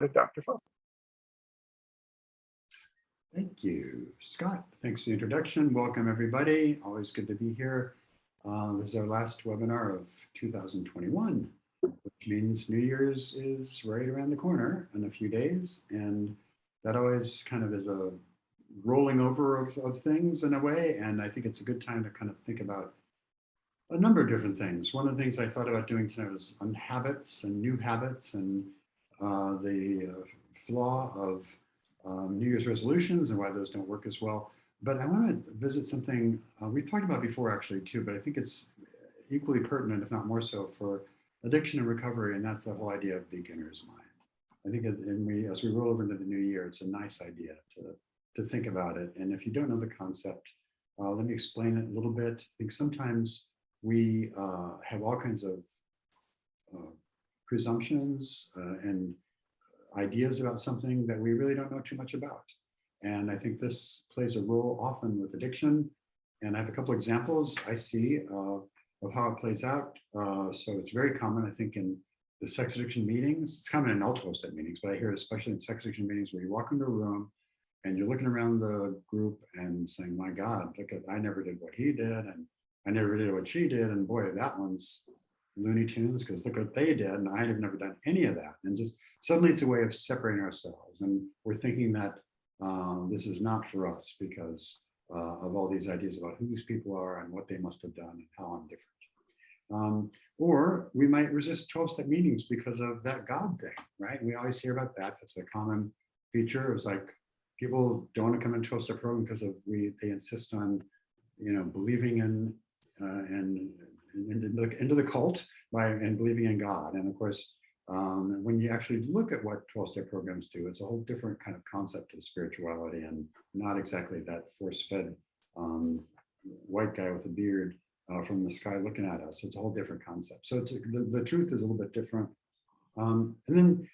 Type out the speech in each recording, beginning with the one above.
Dr. Fawcett. Thank you, Scott. Thanks for the introduction. Welcome, everybody. Always good to be here. This is our last webinar of 2021, which means New Year's is right around the corner in a few days. And that always kind of is a rolling over of things in a way. And I think it's a good time to kind of think about a number of different things. One of the things I thought about doing tonight was on habits and new habits and the flaw of New Year's resolutions and why those don't work as well. But I want to visit something we've talked about before actually too, but I think it's equally pertinent, if not more so, for addiction and recovery, and that's the whole idea of beginner's mind. I think as we roll over into the new year, it's a nice idea to think about it. And if you don't know the concept, let me explain it a little bit. I think sometimes we have all kinds of presumptions and ideas about something that we really don't know too much about. And I think this plays a role often with addiction. And I have a couple examples I see of how it plays out. So it's very common, I think, in the sex addiction meetings. It's common in all 12-step meetings, but I hear especially in sex addiction meetings where you walk into a room and you're looking around the group and saying, my God, look at, I never did what he did, and I never did what she did. And boy, that one's Looney Tunes, because look what they did, and I have never done any of that. And just suddenly it's a way of separating ourselves. And we're thinking that this is not for us because of all these ideas about who these people are and what they must have done and how I'm different. Or we might resist 12-step meetings because of that God thing, right? We always hear about that. That's a common feature. It's like people don't want to come in 12-step program because of they insist on, believing in and into the cult and believing in God. And of course, when you actually look at what 12-step programs do, it's a whole different kind of concept of spirituality and not exactly that force-fed white guy with a beard from the sky looking at us. It's a whole different concept. So the truth is a little bit different. And then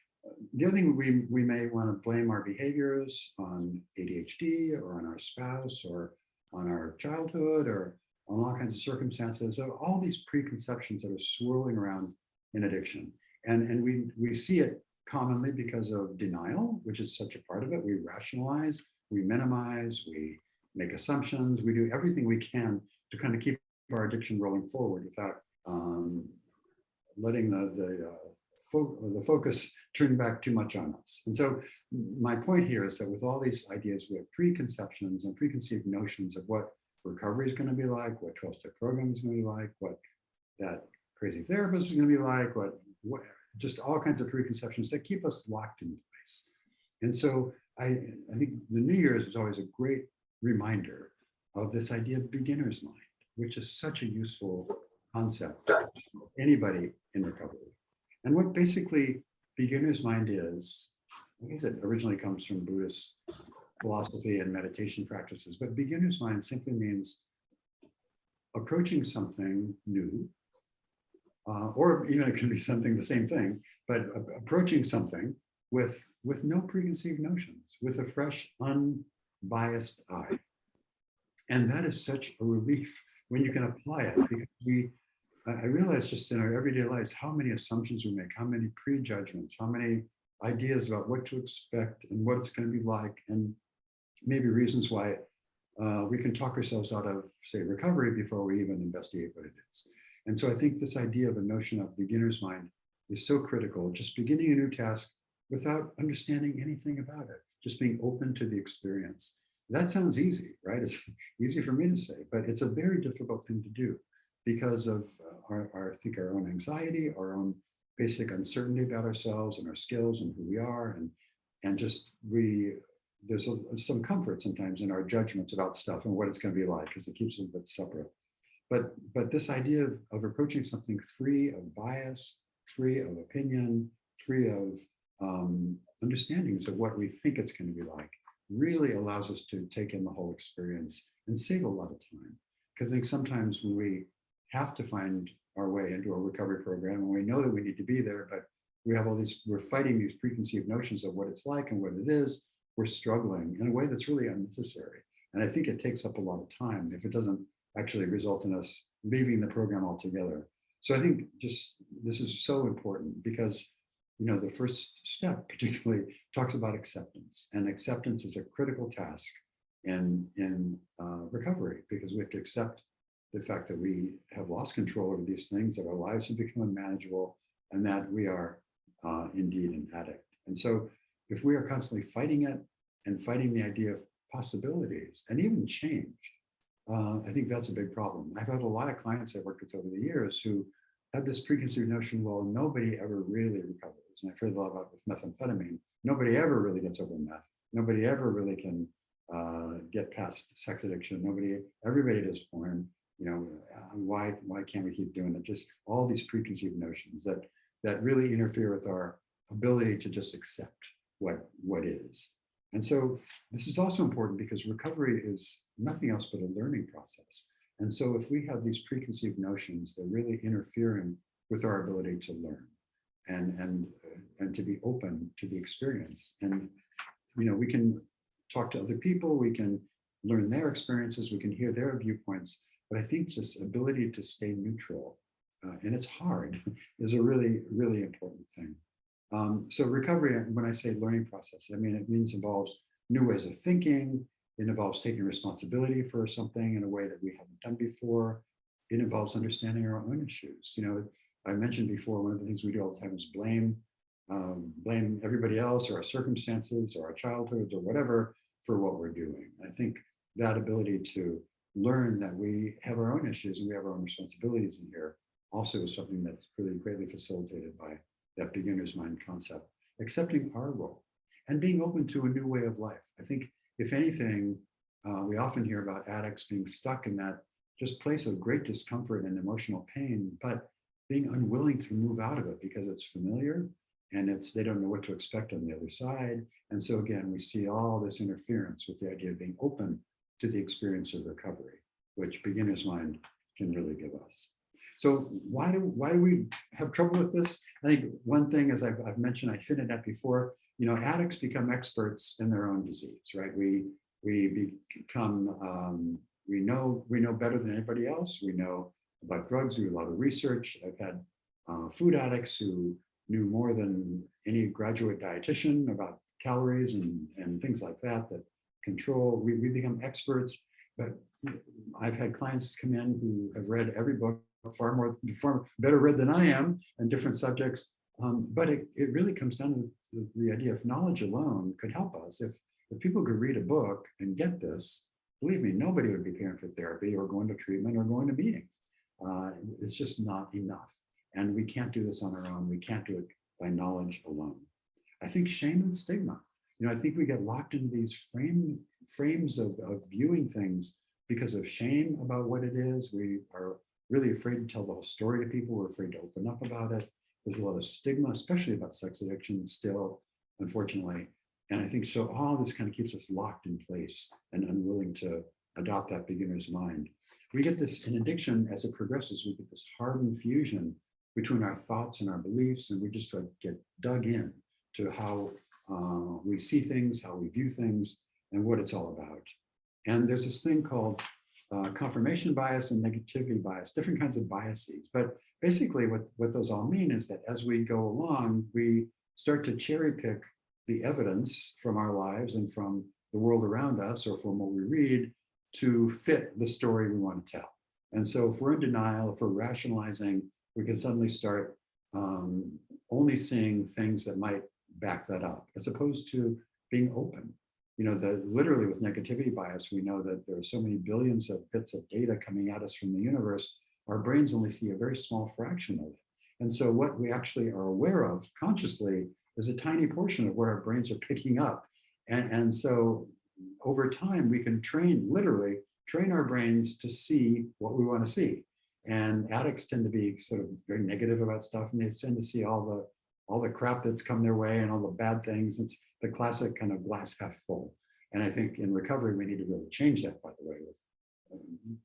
the other thing, we may want to blame our behaviors on ADHD or on our spouse or on our childhood or on all kinds of circumstances. So all these preconceptions that are swirling around in addiction. And we see it commonly because of denial, which is such a part of it. We rationalize, we minimize, we make assumptions, we do everything we can to kind of keep our addiction rolling forward without letting the focus turn back too much on us. And so my point here is that with all these ideas, we have preconceptions and preconceived notions of what recovery is going to be like, what 12-step program is going to be like, what that crazy therapist is going to be like, what just all kinds of preconceptions that keep us locked into place. And so I think the New Year's is always a great reminder of this idea of beginner's mind, which is such a useful concept for anybody in recovery. And what basically beginner's mind is, I guess it originally comes from Buddhist philosophy and meditation practices, but beginner's mind simply means approaching something new, or even it can be something the same thing, but approaching something with no preconceived notions, with a fresh, unbiased eye. And that is such a relief when you can apply it, because I realize just in our everyday lives how many assumptions we make, how many prejudgments, how many ideas about what to expect and what it's going to be like, and maybe reasons why we can talk ourselves out of, say, recovery before we even investigate what it is. And so I think this idea of a notion of beginner's mind is so critical, just beginning a new task without understanding anything about it, just being open to the experience. That sounds easy, right? It's easy for me to say, but it's a very difficult thing to do because of I think our own anxiety, our own basic uncertainty about ourselves and our skills and who we are, and just there's some comfort sometimes in our judgments about stuff and what it's going to be like, because it keeps it a bit separate. But this idea of approaching something free of bias, free of opinion, free of understandings of what we think it's going to be like, really allows us to take in the whole experience and save a lot of time. Because I think sometimes when we have to find our way into a recovery program and we know that we need to be there, but we're fighting these preconceived notions of what it's like and what it is, we're struggling in a way that's really unnecessary. And I think it takes up a lot of time if it doesn't actually result in us leaving the program altogether. So I think just this is so important, because the first step particularly talks about acceptance. And acceptance is a critical task in recovery, because we have to accept the fact that we have lost control over these things, that our lives have become unmanageable, and that we are indeed an addict. And so if we are constantly fighting it and fighting the idea of possibilities and even change, I think that's a big problem. I've had a lot of clients I've worked with over the years who had this preconceived notion, well, nobody ever really recovers. And I've heard a lot about with methamphetamine. Nobody ever really gets over meth. Nobody ever really can get past sex addiction. Everybody does porn. Why can't we keep doing it? Just all these preconceived notions that really interfere with our ability to just accept what is. And so this is also important because recovery is nothing else but a learning process. And so if we have these preconceived notions, they're really interfering with our ability to learn and to be open to the experience. And we can talk to other people, we can learn their experiences, we can hear their viewpoints, but I think this ability to stay neutral, and it's hard, is a really, really important thing. So recovery, when I say learning process, it involves new ways of thinking. It involves taking responsibility for something in a way that we haven't done before. It involves understanding our own issues. I mentioned before, one of the things we do all the time is blame everybody else or our circumstances or our childhoods or whatever for what we're doing. I think that ability to learn that we have our own issues and we have our own responsibilities in here also is something that's really greatly facilitated by that beginner's mind concept, accepting our role and being open to a new way of life. I think if anything, we often hear about addicts being stuck in that just place of great discomfort and emotional pain, but being unwilling to move out of it because it's familiar and they don't know what to expect on the other side. And so again, we see all this interference with the idea of being open to the experience of recovery, which beginner's mind can really give us. So why do we have trouble with this? I think one thing, as I've mentioned, I hinted at before, addicts become experts in their own disease, right? We become, we know better than anybody else. We know about drugs, we do a lot of research. I've had food addicts who knew more than any graduate dietitian about calories and things like that control. We become experts, but I've had clients come in who have read every book, far better read than I am, and different subjects. But it really comes down to the idea of knowledge alone could help us. If people could read a book and get this, believe me, nobody would be paying for therapy or going to treatment or going to meetings. It's just not enough. And we can't do this on our own. We can't do it by knowledge alone. I think shame and stigma. I think we get locked into these frames of viewing things because of shame about what it is. We are really afraid to tell the whole story to people. We're afraid to open up about it. There's a lot of stigma, especially about sex addiction still, unfortunately. And I think so all this kind of keeps us locked in place and unwilling to adopt that beginner's mind. We get this in addiction as it progresses, we get this hardened fusion between our thoughts and our beliefs, and we just get dug in to how we see things, how we view things, and what it's all about. And there's this thing called confirmation bias and negativity bias, different kinds of biases. But basically what those all mean is that as we go along, we start to cherry pick the evidence from our lives and from the world around us or from what we read to fit the story we want to tell. And so if we're in denial, if we're rationalizing, we can suddenly start only seeing things that might back that up, as opposed to being open. Literally with negativity bias, we know that there are so many billions of bits of data coming at us from the universe, our brains only see a very small fraction of it. And so what we actually are aware of consciously is a tiny portion of what our brains are picking up. And so over time, we can literally train our brains to see what we want to see. And addicts tend to be sort of very negative about stuff, and they tend to see all the crap that's come their way and all the bad things. It's the classic kind of glass half full. And I think in recovery, we need to really change that, by the way, with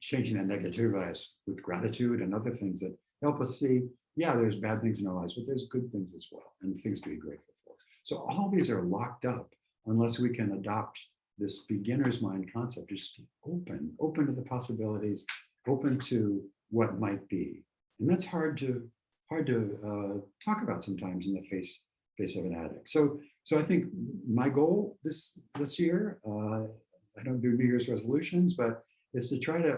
changing that negativity bias with gratitude and other things that help us see, yeah, there's bad things in our lives, but there's good things as well, and things to be grateful for. So all these are locked up unless we can adopt this beginner's mind concept, just be open to the possibilities, open to what might be. And that's hard to talk about sometimes in the face face of an addict. So I think my goal this year, I don't do New Year's resolutions, but is to try to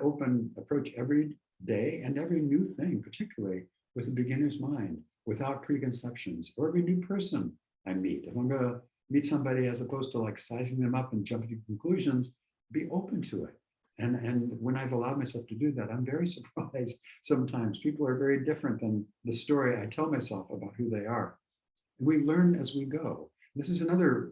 approach every day and every new thing, particularly with a beginner's mind, without preconceptions, or every new person I meet. If I'm going to meet somebody, as opposed to like sizing them up and jumping to conclusions, be open to it. And when I've allowed myself to do that, I'm very surprised sometimes. People are very different than the story I tell myself about who they are. We learn as we go. This is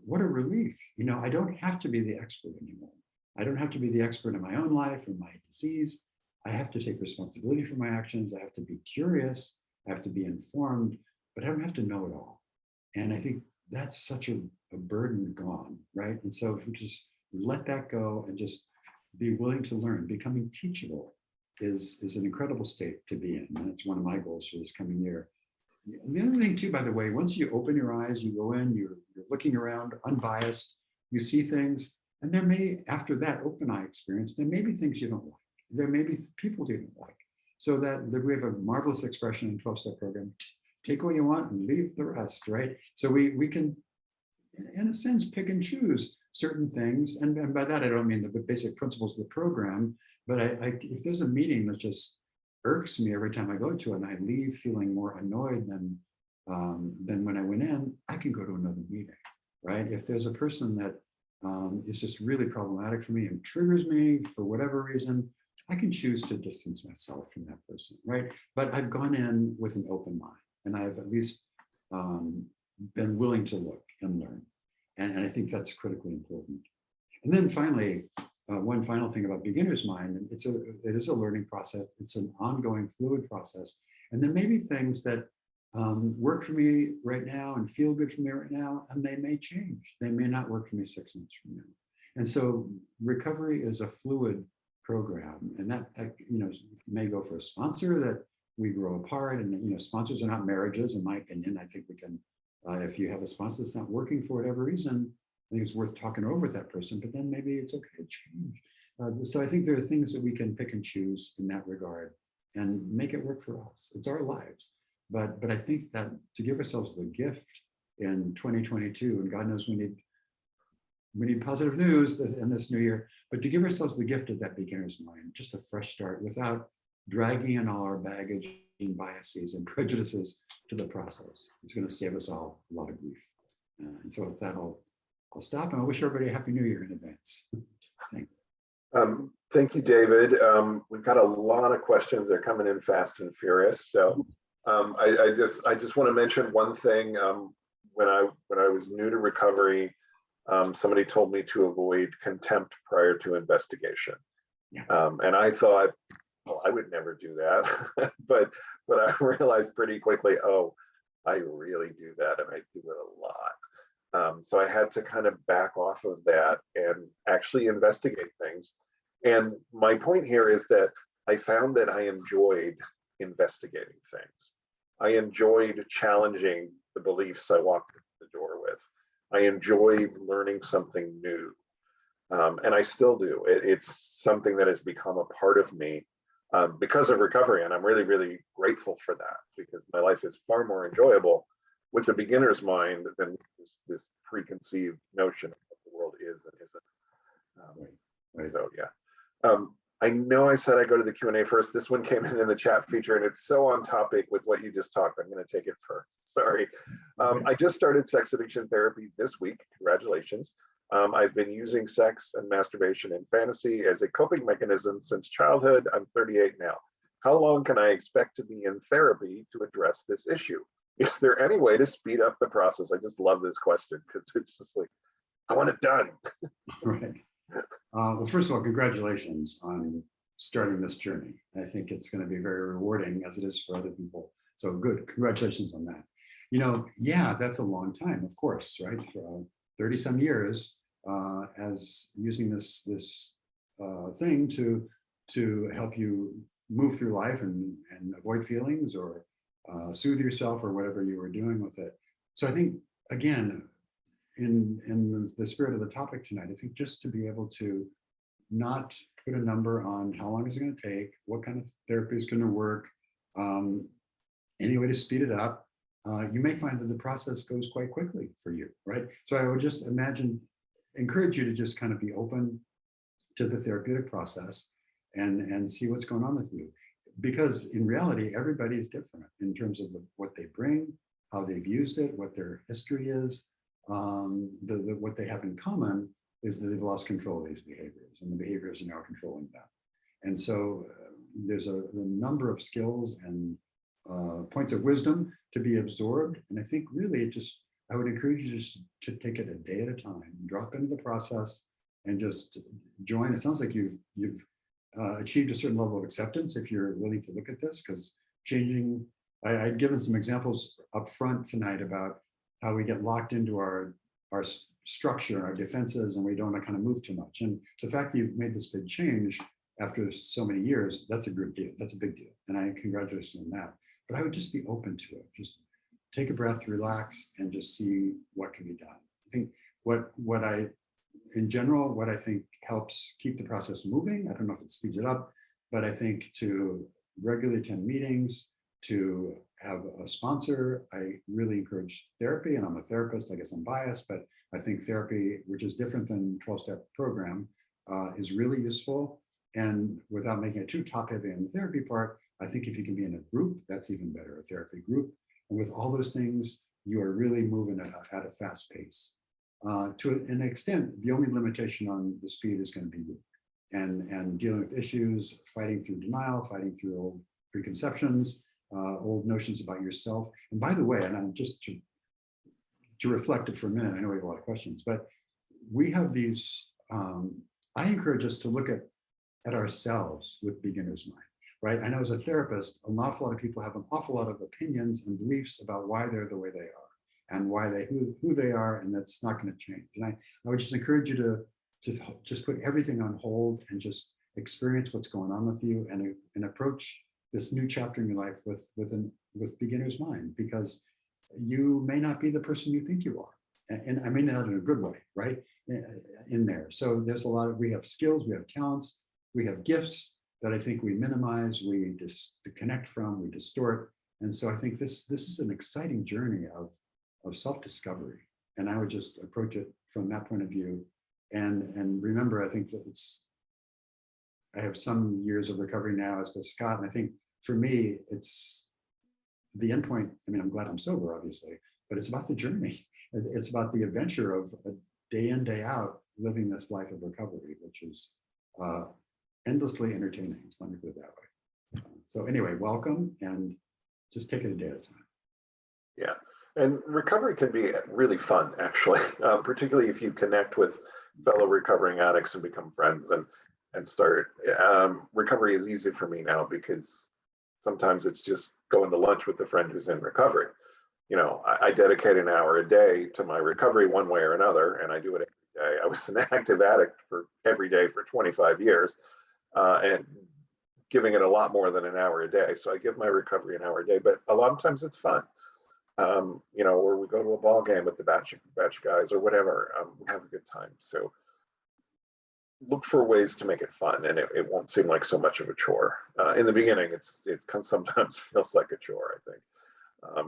what a relief. I don't have to be the expert anymore. I don't have to be the expert in my own life or my disease. I have to take responsibility for my actions. I have to be curious. I have to be informed, but I don't have to know it all. And I think that's such a burden gone, right? And so if we just let that go and just be willing to learn, becoming teachable is an incredible state to be in. And that's one of my goals for this coming year. The other thing too, by the way, once you open your eyes, you go in, you're looking around, unbiased, you see things, and there may, after that open eye experience, there may be things you don't like. There may be people you don't like. So that we have a marvelous expression in 12-step program, take what you want and leave the rest, right? So we can, in a sense, pick and choose certain things. And by that, I don't mean the basic principles of the program, but if there's a meeting that just irks me every time I go to it and I leave feeling more annoyed than when I went in, I can go to another meeting, right? If there's a person that is just really problematic for me and triggers me for whatever reason, I can choose to distance myself from that person, right? But I've gone in with an open mind, and I've at least been willing to look and learn. And I think that's critically important. And then finally, one final thing about beginner's mind, and it is a learning process. It's an ongoing fluid process. And there may be things that work for me right now and feel good for me right now, and they may change. They may not work for me 6 months from now. And so recovery is a fluid program, and that may go for a sponsor that we grow apart. And sponsors are not marriages, in my opinion. I think we can, if you have a sponsor that's not working for whatever reason, I think it's worth talking over with that person. But then maybe it's okay to change. So I think there are things that we can pick and choose in that regard and make it work for us. It's our lives. But I think that to give ourselves the gift in 2022, and God knows we need positive news in this new year, but to give ourselves the gift of that beginner's mind, just a fresh start without dragging in all our baggage and biases and prejudices to the process. It's going to save us all a lot of grief. And so with that, I'll stop, and I wish everybody a happy new year in advance. Thank you. Thank you, David. We've got a lot of questions. They're coming in fast and furious. So I just want to mention one thing. When I was new to recovery, somebody told me to avoid contempt prior to investigation. Yeah. And I thought, well, I would never do that. but I realized pretty quickly, oh, I really do that, and I do it a lot. So I had to kind of back off of that and actually investigate things. And my point here is that I found that I enjoyed investigating things. I enjoyed challenging the beliefs I walked in the door with. I enjoyed learning something new. And I still do. It's something that has become a part of me because of recovery. And I'm really, really grateful for that, because my life is far more enjoyable with a beginner's mind than this preconceived notion of what the world is and isn't. Right. So, yeah. I know I said I go to the Q&A first. This one came in the chat feature, and it's so on topic with what you just talked. I'm going to take it first. Sorry. I just started sex addiction therapy this week. Congratulations. I've been using sex and masturbation and fantasy as a coping mechanism since childhood. I'm 38 now. How long can I expect to be in therapy to address this issue? Is there any way to speed up the process? I just love this question, because it's just like, I want it done. Right. Well, first of all, congratulations on starting this journey. I think it's going to be very rewarding, as it is for other people. So good. Congratulations on that. Yeah, that's a long time, of course, right? For 30 some years as using this thing to help you move through life and avoid feelings or soothe yourself or whatever you were doing with it. So I think, again, in the spirit of the topic tonight, I think just to be able to not put a number on how long is it going to take, what kind of therapy is going to work, any way to speed it up, you may find that the process goes quite quickly for you, right? So I would just encourage you to just kind of be open to the therapeutic process and see what's going on with you. Because in reality, everybody is different in terms of what they bring, how they've used it, what their history is. What they have in common is that they've lost control of these behaviors, and the behaviors are now controlling them. And so there's a number of skills and points of wisdom to be absorbed. And I think really I would encourage you just to take it a day at a time, drop into the process and just join. It sounds like you've achieved a certain level of acceptance if you're willing to look at this, because changing, I'd given some examples up front tonight about how we get locked into our structure, our defenses, and we don't want to kind of move too much. And the fact that you've made this big change after so many years, that's a good deal. That's a big deal. And I congratulate you on that. But I would just be open to it. Just take a breath, relax, and just see what can be done. I think in general, what I think helps keep the process moving, I don't know if it speeds it up, but I think to regularly attend meetings, to have a sponsor. I really encourage therapy, and I'm a therapist. I guess I'm biased, but I think therapy, which is different than 12-step program, is really useful. And without making it too top heavy on the therapy part, I think if you can be in a group, that's even better, a therapy group. And with all those things, you are really moving at a fast pace. To an extent, the only limitation on the speed is going to be you. And dealing with issues, fighting through denial, fighting through old preconceptions, old notions about yourself. And by the way, and I'm just to reflect it for a minute, I know we have a lot of questions, but we have these, I encourage us to look at ourselves with beginner's mind, right? I know as a therapist, an awful lot of people have an awful lot of opinions and beliefs about why they're the way they are and why who they are, and that's not going to change. And I would just encourage you to just put everything on hold and just experience what's going on with you and approach this new chapter in your life with beginner's mind, because you may not be the person you think you are. And I mean that in a good way, right? In there. So there's we have skills, we have talents, we have gifts that I think we minimize, we disconnect from, we distort. And so I think this is an exciting journey of self-discovery. And I would just approach it from that point of view. And remember, I think that I have some years of recovery now, as does Scott. And I think for me, it's the end point. I mean, I'm glad I'm sober, obviously, but it's about the journey. It's about the adventure of a day in, day out, living this life of recovery, which is endlessly entertaining. Let me put it that way. So anyway, welcome, and just take it a day at a time. Yeah, and recovery can be really fun, actually, particularly if you connect with fellow recovering addicts and become friends and start. Recovery is easy for me now because sometimes it's just going to lunch with a friend who's in recovery. You know, I dedicate an hour a day to my recovery one way or another, and I do it every day. I was an active addict for every day for 25 years, and giving it a lot more than an hour a day. So I give my recovery an hour a day, but a lot of times it's fun. You know, or we go to a ball game with the batch guys or whatever. We have a good time. So look for ways to make it fun, and it won't seem like so much of a chore. In the beginning, it sometimes feels like a chore, I think,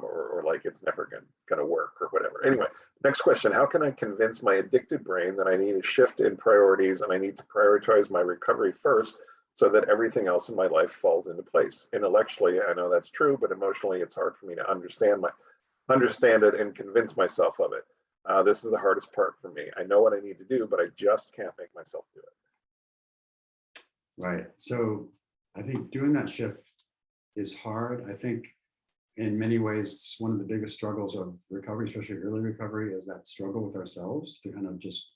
or like it's never gonna work or whatever. Anyway, next question: how can I convince my addicted brain that I need a shift in priorities and I need to prioritize my recovery first, so that everything else in my life falls into place? Intellectually, I know that's true, but emotionally, it's hard for me to understand it and convince myself of it. This is the hardest part for me. I know what I need to do, but I just can't make myself do it. Right. So I think doing that shift is hard. I think in many ways, one of the biggest struggles of recovery, especially early recovery, is that struggle with ourselves to kind of just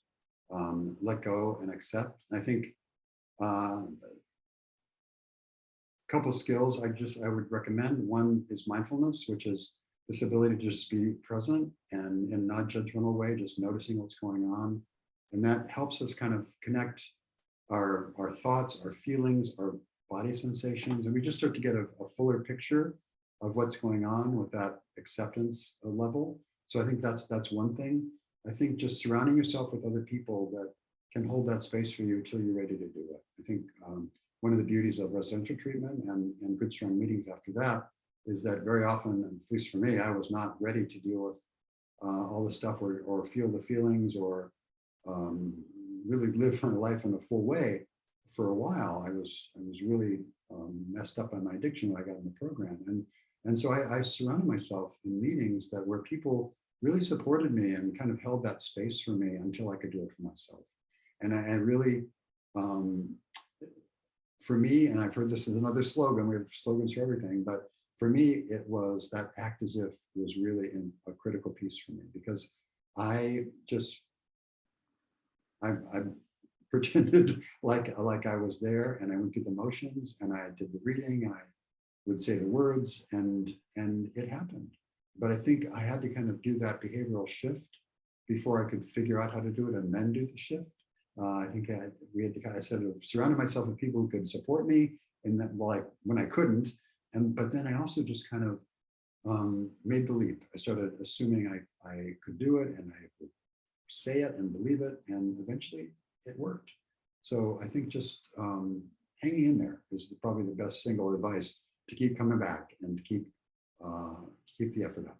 let go and accept. I think a couple of skills I would recommend. One is mindfulness, which is this ability to just be present and in a non-judgmental way, just noticing what's going on. And that helps us kind of connect our thoughts, our feelings, our body sensations, and we just start to get a fuller picture of what's going on with that acceptance level. So I think that's one thing. I think just surrounding yourself with other people that can hold that space for you until you're ready to do it. I think one of the beauties of residential treatment and good strong meetings after that is that very often, at least for me, I was not ready to deal with all the stuff or feel the feelings or really live my life in a full way. For a while, I was really messed up by my addiction when I got in the program, and so I surrounded myself in meetings that where people really supported me and kind of held that space for me until I could do it for myself. And I really, for me, and I've heard this as another slogan, we have slogans for everything, but for me, it was that act as if was really a critical piece for me, because I pretended like I was there, and I went through the motions, and I did the reading, and I would say the words, and it happened. But I think I had to kind of do that behavioral shift before I could figure out how to do it and then do the shift. I think we had to kind of surrounded myself with people who could support me, and that like when I couldn't, but then I also just kind of made the leap. I started assuming I could do it, and I would say it and believe it, and eventually it worked. So I think just hanging in there is probably the best single advice, to keep coming back and to keep the effort up.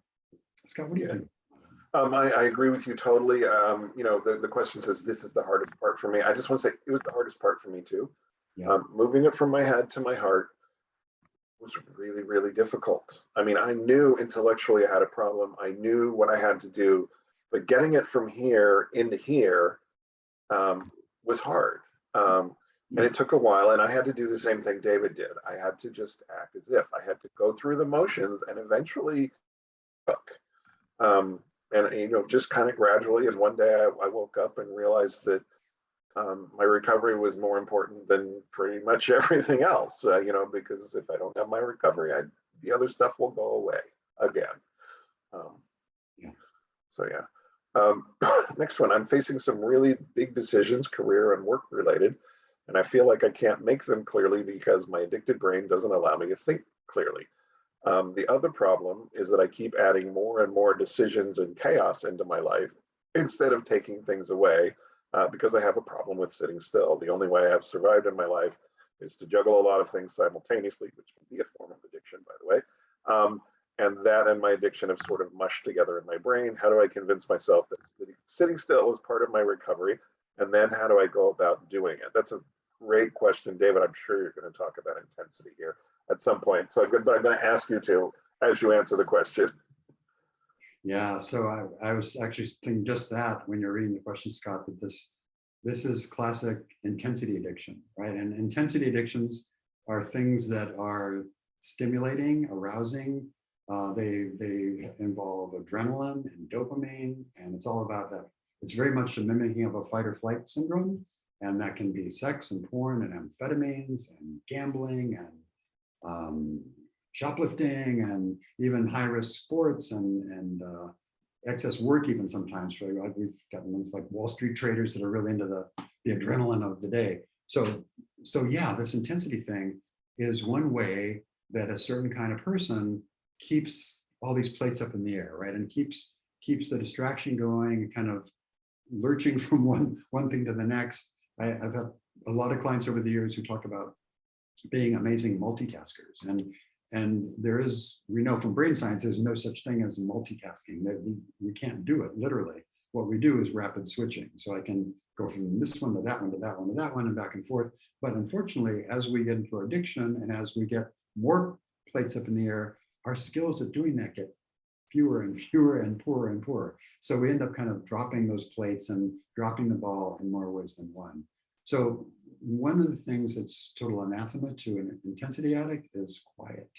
Scott, what do you think? I agree with you totally. The question says, this is the hardest part for me. I just want to say it was the hardest part for me too. Yeah. Moving it from my head to my heart was really, really difficult. I mean, I knew intellectually I had a problem. I knew what I had to do, but getting it from here into here was hard. And it took a while, and I had to do the same thing David did. I had to just act as if. I had to go through the motions, and eventually took. And just kind of gradually. And one day I woke up and realized that my recovery was more important than pretty much everything else. Because if I don't have my recovery, the other stuff will go away again. Yeah. So yeah. Next one. I'm facing some really big decisions, career and work related, and I feel like I can't make them clearly because my addicted brain doesn't allow me to think clearly. The other problem is that I keep adding more and more decisions and chaos into my life instead of taking things away, because I have a problem with sitting still. The only way I have survived in my life is to juggle a lot of things simultaneously, which can be a form of addiction, by the way. And that and my addiction have sort of mushed together in my brain. How do I convince myself that sitting still is part of my recovery? And then how do I go about doing it? That's a great question, David. I'm sure you're going to talk about intensity here at some point. So good, but I'm going to ask you to as you answer the question. Yeah, so I was actually thinking just that when you're reading the question, Scott, that this is classic intensity addiction, right? And intensity addictions are things that are stimulating, arousing. They involve adrenaline and dopamine, and it's all about that. It's very much a mimicking of a fight or flight syndrome, and that can be sex and porn and amphetamines and gambling and shoplifting and even high-risk sports and excess work even sometimes. For we've gotten ones like Wall Street traders that are really into the adrenaline of the day. So yeah, this intensity thing is one way that a certain kind of person keeps all these plates up in the air, right? And keeps the distraction going, kind of lurching from one thing to the next. I've had a lot of clients over the years who talk about being amazing multitaskers, and there is, we know from brain science, there's no such thing as multitasking. We can't do it literally. What we do is rapid switching. So I can go from this one to that one to that one to that one and back and forth. But unfortunately, as we get into our addiction and as we get more plates up in the air, our skills at doing that get fewer and fewer and poorer and poorer. So we end up kind of dropping those plates and dropping the ball in more ways than one. So one of the things that's total anathema to an intensity addict is quiet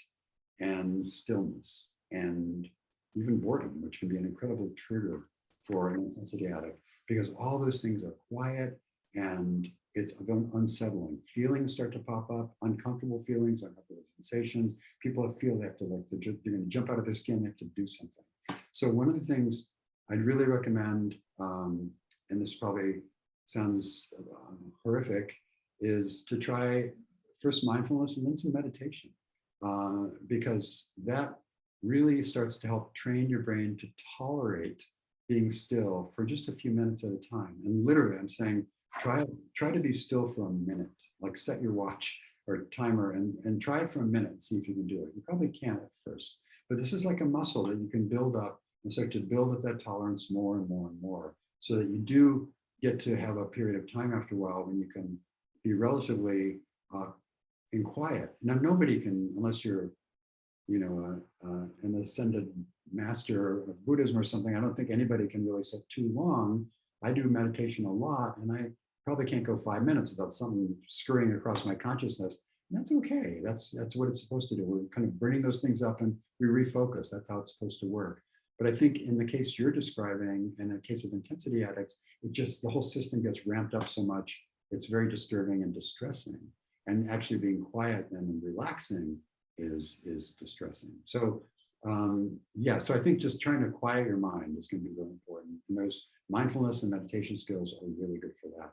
and stillness and even boredom, which can be an incredible trigger for an intensity addict, because all those things are quiet and it's unsettling. Feelings start to pop up, uncomfortable feelings, uncomfortable sensations. People feel they have to, like, they're going to jump out of their skin, they have to do something. So one of the things I'd really recommend, and this probably sounds horrific, is to try first mindfulness and then some meditation, because that really starts to help train your brain to tolerate being still for just a few minutes at a time. And literally, I'm saying, try to be still for a minute, like set your watch or timer and try it for a minute and see if you can do it. You probably can't at first, but this is like a muscle that you can build up and start to build up that tolerance more and more and more, so that you do get to have a period of time after a while when you can be relatively in quiet. Now, nobody can, unless you're, you know, an ascended master of Buddhism or something. I don't think anybody can really sit too long. I do meditation a lot, and I probably can't go 5 minutes without something scurrying across my consciousness. And that's okay. That's what it's supposed to do. We're kind of bringing those things up and we refocus. That's how it's supposed to work. But I think in the case you're describing, in the case of intensity addicts, it just, the whole system gets ramped up so much. It's very disturbing and distressing. And actually being quiet and relaxing is distressing. So yeah, so I think just trying to quiet your mind is going to be really important. And those mindfulness and meditation skills are really good for that.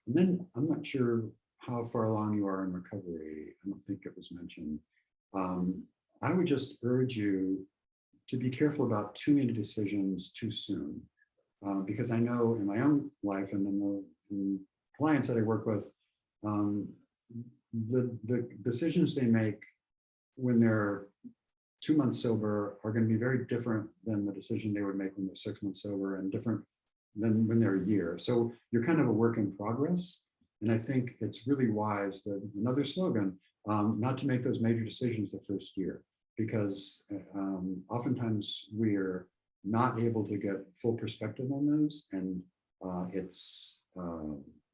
And then I'm not sure how far along you are in recovery. I don't think it was mentioned. I would just urge you to be careful about too many decisions too soon. Because I know in my own life and in the clients that I work with, the decisions they make when they're 2 months sober are going to be very different than the decision they would make when they're 6 months sober, and different than when they're a year. So you're kind of a work in progress. And I think it's really wise that, another slogan, not to make those major decisions the first year, because oftentimes we're not able to get full perspective on those, and it's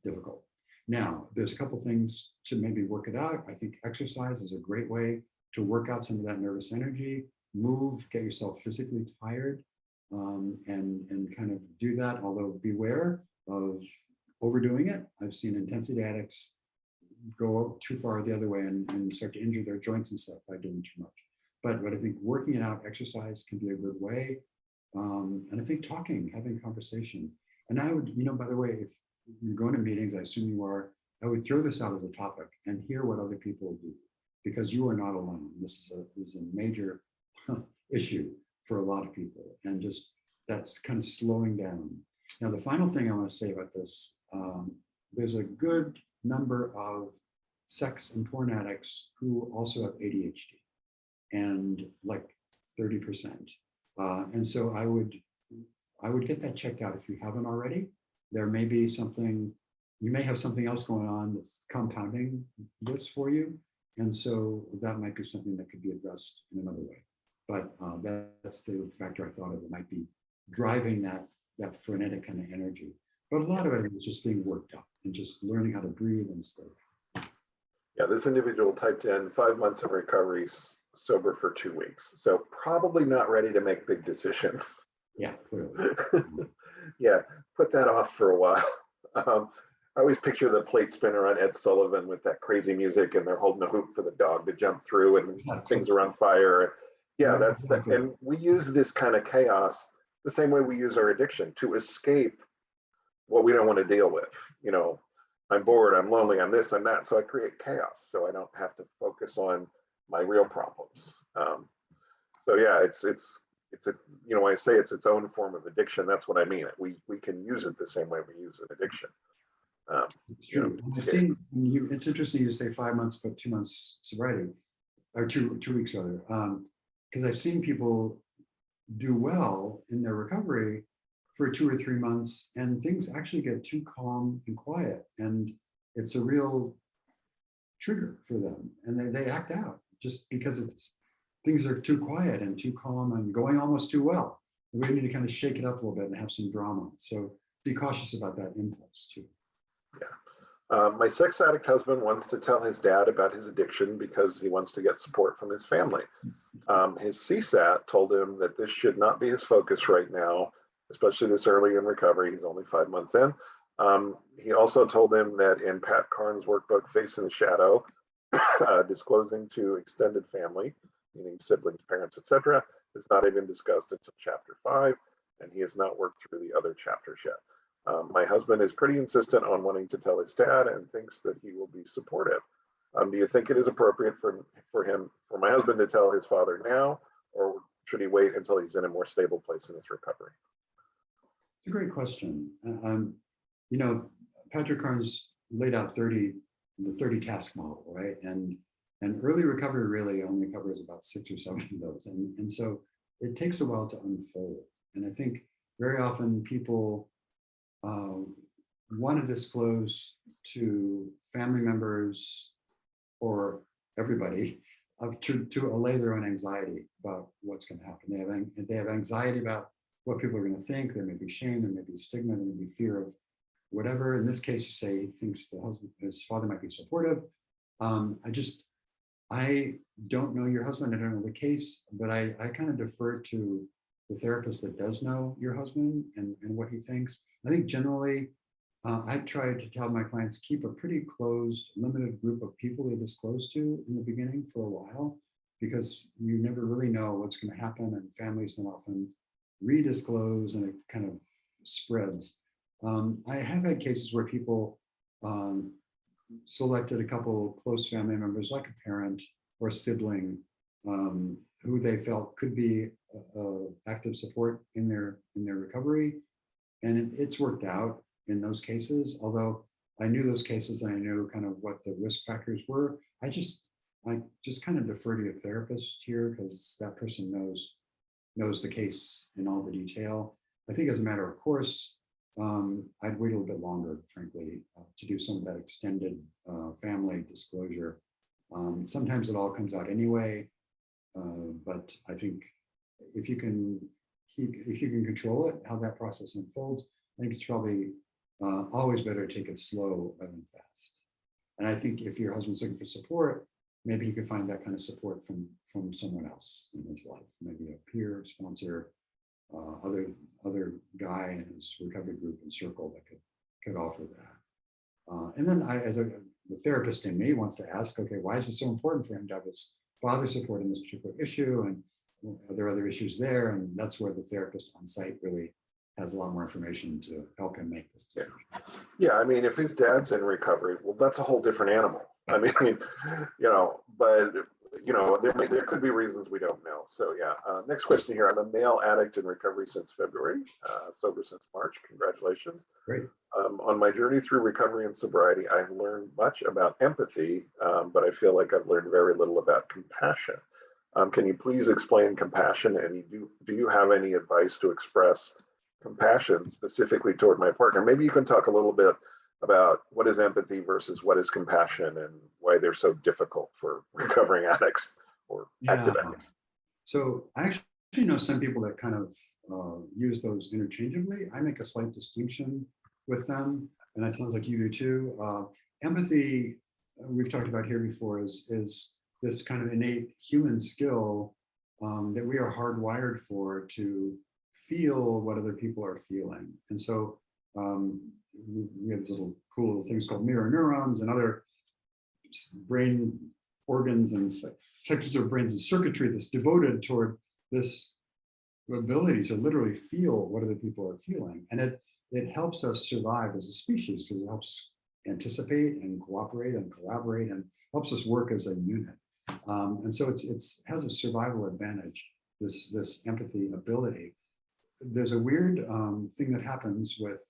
difficult. Now, there's a couple things to maybe work it out. I think exercise is a great way to work out some of that nervous energy. Move, get yourself physically tired, and kind of do that, although beware of overdoing it. I've seen intensity addicts go too far the other way and start to injure their joints and stuff by doing too much. But I think working it out, exercise can be a good way. And I think talking, having conversation. And I would, you know, by the way, if you're going to meetings, I assume you are, I would throw this out as a topic and hear what other people do, because you are not alone. This is a major issue for a lot of people, and just that's kind of slowing down. Now, the final thing I want to say about this, there's a good number of sex and porn addicts who also have ADHD, and like 30%. And so I would get that checked out if you haven't already. There may be something, you may have something else going on that's compounding this for you. And so that might be something that could be addressed in another way. But that's the factor I thought of that might be driving that frenetic kind of energy. But a lot of it is just being worked up and just learning how to breathe and stuff. Yeah, this individual typed in 5 months of recovery, sober for 2 weeks. So probably not ready to make big decisions. Yeah, clearly. Yeah, put that off for a while. I always picture the plate spinner on Ed Sullivan with that crazy music, and they're holding a hoop for the dog to jump through, and things are on fire. Yeah, that's that. And we use this kind of chaos the same way we use our addiction to escape what we don't want to deal with. You know, I'm bored, I'm lonely, I'm this, I'm that. So I create chaos so I don't have to focus on my real problems. So yeah, it's a, you know, when I say it's its own form of addiction, that's what I mean. We can use it the same way we use an addiction. It's true. I've seen you, it's interesting you say 5 months, but 2 months sobriety, or two weeks rather, because I've seen people do well in their recovery for 2 or 3 months, and things actually get too calm and quiet, and it's a real trigger for them, and they act out just because things are too quiet and too calm and going almost too well. We need to kind of shake it up a little bit and have some drama. So be cautious about that impulse too. Yeah. My sex addict husband wants to tell his dad about his addiction because he wants to get support from his family. His CSAT told him that this should not be his focus right now, especially this early in recovery. He's only 5 months in. He also told him that in Pat Carnes' workbook, Face in the Shadow, disclosing to extended family, meaning siblings, parents, etc., is not even discussed until chapter 5, and he has not worked through the other chapters yet. My husband is pretty insistent on wanting to tell his dad and thinks that he will be supportive. Do you think it is appropriate for my husband to tell his father now, or should he wait until he's in a more stable place in his recovery? It's a great question. You know, Patrick Carnes laid out 30 the 30 task model, right? And early recovery really only covers about 6 or 7 of those. And so it takes a while to unfold. And I think very often people want to disclose to family members or everybody to allay their own anxiety about what's going to happen. They have anxiety about what people are going to think. There may be shame, there may be stigma, there may be fear of whatever. In this case, you say he thinks his father might be supportive. I don't know your husband. I don't know the case, but I kind of defer to the therapist that does know your husband and what he thinks. I think generally, I've tried to tell my clients keep a pretty closed, limited group of people they disclose to in the beginning for a while, because you never really know what's going to happen, and families then often redisclose and it kind of spreads. I have had cases where people selected a couple close family members, like a parent or sibling, who they felt could be active support in their recovery, and it's worked out in those cases. Although I knew those cases and I knew kind of what the risk factors were, I just kind of defer to a therapist here, because that person knows the case in all the detail. I think as a matter of course, I'd wait a little bit longer, frankly, to do some of that extended family disclosure. Sometimes it all comes out anyway, but I think if you can control it, how that process unfolds, I think it's probably always better to take it slow rather than fast. And I think if your husband's looking for support, maybe you can find that kind of support from someone else in his life, maybe a peer, sponsor, other guy in his recovery group and circle that could offer that. And then the therapist in me wants to ask, okay, why is it so important for him to have his father support in this particular issue? And are there other issues there? And that's where the therapist on site really has a lot more information to help him make this decision. Yeah, I mean, if his dad's in recovery, well, that's a whole different animal. I mean, but there could be reasons we don't know. So yeah, next question here. I'm a male addict in recovery since February, sober since March. Congratulations. Great. On my journey through recovery and sobriety, I've learned much about empathy, but I feel like I've learned very little about compassion. Can you please explain compassion? And do you have any advice to express compassion specifically toward my partner? Maybe you can talk a little bit about what is empathy versus what is compassion, and why they're so difficult for recovering addicts or active addicts. So I actually know some people that kind of use those interchangeably. I make a slight distinction with them, and that sounds like you do too. Empathy, we've talked about here before, is this kind of innate human skill that we are hardwired for, to feel what other people are feeling. And so we have these little cool little things called mirror neurons and other brain organs and sections of brains and circuitry that's devoted toward this ability to literally feel what other people are feeling. And it helps us survive as a species, because it helps anticipate and cooperate and collaborate and helps us work as a unit. And so it has a survival advantage, this empathy ability. There's a weird thing that happens with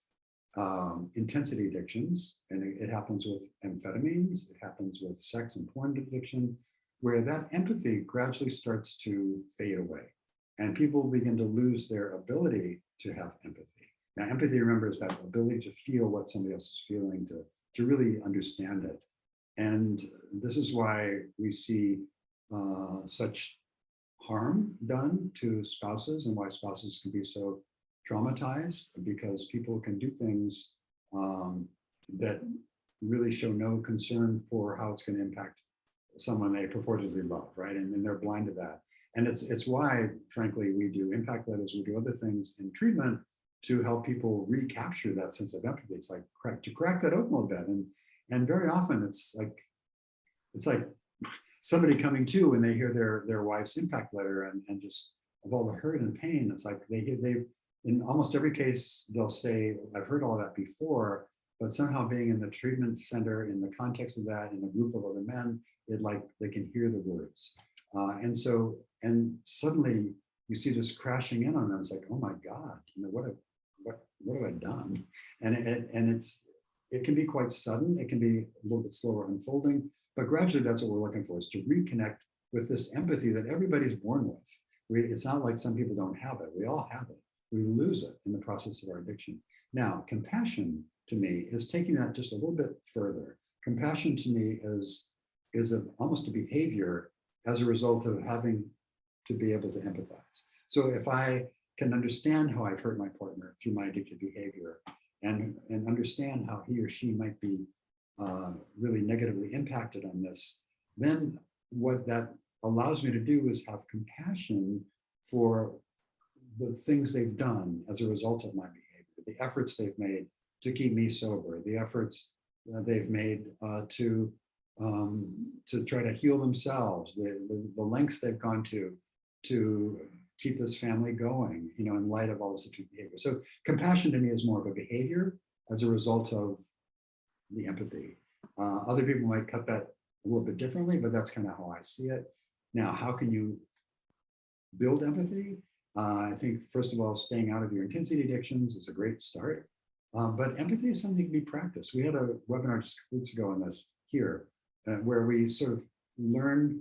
intensity addictions, and it happens with amphetamines, it happens with sex and porn addiction, where that empathy gradually starts to fade away, and people begin to lose their ability to have empathy. Now, empathy, remember, is that ability to feel what somebody else is feeling, to really understand it. And this is why we see such harm done to spouses, and why spouses can be so traumatized, because people can do things that really show no concern for how it's going to impact someone they purportedly love, right? And they're blind to that. And it's why, frankly, we do impact letters, we do other things in treatment to help people recapture that sense of empathy. It's like to crack that open a bit. And very often it's like somebody coming to when they hear their wife's impact letter, and just of all the hurt and pain, it's like they've in almost every case, they'll say, I've heard all that before, but somehow being in the treatment center, in the context of that, in a group of other men, they can hear the words. And suddenly you see this crashing in on them. It's like, oh my God, what have I done? And it can be quite sudden. It can be a little bit slower unfolding, but gradually that's what we're looking for, is to reconnect with this empathy that everybody's born with. It's not like some people don't have it. We all have it. We lose it in the process of our addiction. Now, compassion to me is taking that just a little bit further. Compassion to me is almost a behavior as a result of having to be able to empathize. So if I can understand how I've hurt my partner through my addictive behavior, and understand how he or she might be really negatively impacted on this, then what that allows me to do is have compassion for the things they've done as a result of my behavior, the efforts they've made to keep me sober, the efforts they've made to try to heal themselves, the lengths they've gone to keep this family going, in light of all this behavior. So compassion to me is more of a behavior as a result of the empathy. Other people might cut that a little bit differently, but that's kind of how I see it. Now, how can you build empathy? I think, first of all, staying out of your intensity addictions is a great start. But empathy is something that can be practiced. We had a webinar just a couple weeks ago on this here, where we sort of learned